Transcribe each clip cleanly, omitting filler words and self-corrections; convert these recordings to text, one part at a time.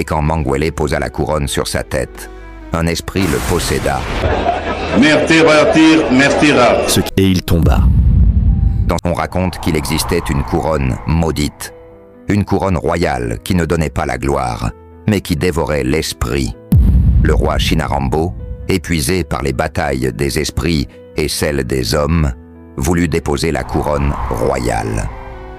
Et quand Manguele posa la couronne sur sa tête, un esprit le posséda. Et il tomba. On raconte qu'il existait une couronne maudite, une couronne royale qui ne donnait pas la gloire, mais qui dévorait l'esprit. Le roi Shinarambo, épuisé par les batailles des esprits et celles des hommes, voulut déposer la couronne royale.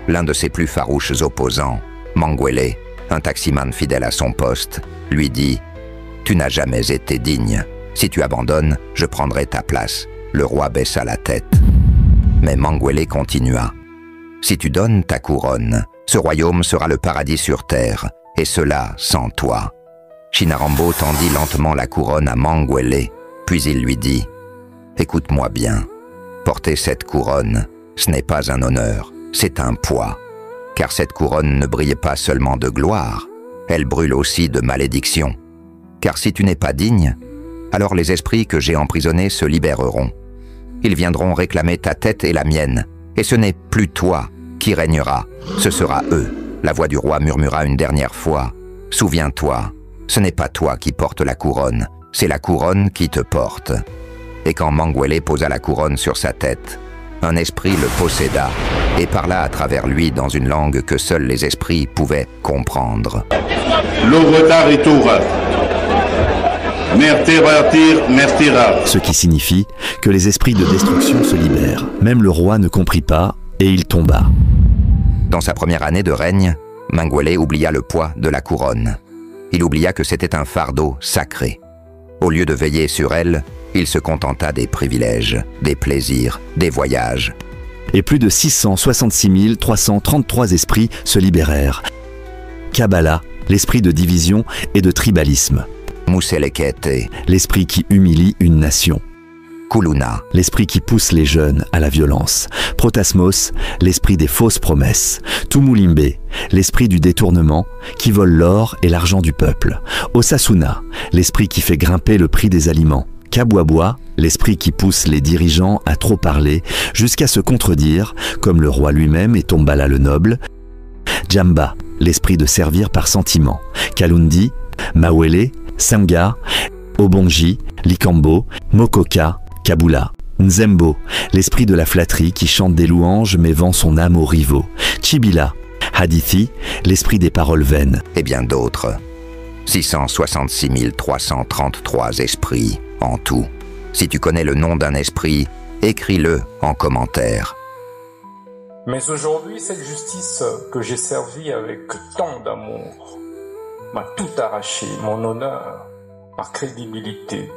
L'un de ses plus farouches opposants, Manguele, un taximan fidèle à son poste, lui dit « Tu n'as jamais été digne. Si tu abandonnes, je prendrai ta place. » Le roi baissa la tête. Mais Manguele continua. « Si tu donnes ta couronne, ce royaume sera le paradis sur terre, et cela sans toi. » Shinarambo tendit lentement la couronne à Manguele, puis il lui dit « Écoute-moi bien. Porter cette couronne, ce n'est pas un honneur, c'est un poids. Car cette couronne ne brille pas seulement de gloire, elle brûle aussi de malédiction. Car si tu n'es pas digne, alors les esprits que j'ai emprisonnés se libéreront. Ils viendront réclamer ta tête et la mienne, et ce n'est plus toi qui régneras, ce sera eux. » La voix du roi murmura une dernière fois « Souviens-toi, ce n'est pas toi qui portes la couronne, c'est la couronne qui te porte. » Et quand Manguele posa la couronne sur sa tête, un esprit le posséda et parla à travers lui dans une langue que seuls les esprits pouvaient comprendre. Ce qui signifie que les esprits de destruction se libèrent. Même le roi ne comprit pas et il tomba. Dans sa première année de règne, Manguele oublia le poids de la couronne. Il oublia que c'était un fardeau sacré. Au lieu de veiller sur elle, il se contenta des privilèges, des plaisirs, des voyages. Et plus de 666 333 esprits se libérèrent. Kabbalah, l'esprit de division et de tribalisme. Muselekete, l'esprit qui humilie une nation. Kuluna, l'esprit qui pousse les jeunes à la violence. Protasmos, l'esprit des fausses promesses. Tumulimbe, l'esprit du détournement qui vole l'or et l'argent du peuple. Osasuna, l'esprit qui fait grimper le prix des aliments. Kabwabwa, l'esprit qui pousse les dirigeants à trop parler jusqu'à se contredire, comme le roi lui-même et Tombala le noble. Djamba, l'esprit de servir par sentiment. Kalundi, Mawele, Samga, Obongi, Likambo, Mokoka, Kabula. Nzembo, l'esprit de la flatterie qui chante des louanges mais vend son âme aux rivaux. Chibila, Hadithi, l'esprit des paroles vaines. Et bien d'autres. 666 333 esprits en tout. Si tu connais le nom d'un esprit, écris-le en commentaire. Mais aujourd'hui, cette justice que j'ai servie avec tant d'amour m'a tout arraché, mon honneur, ma crédibilité.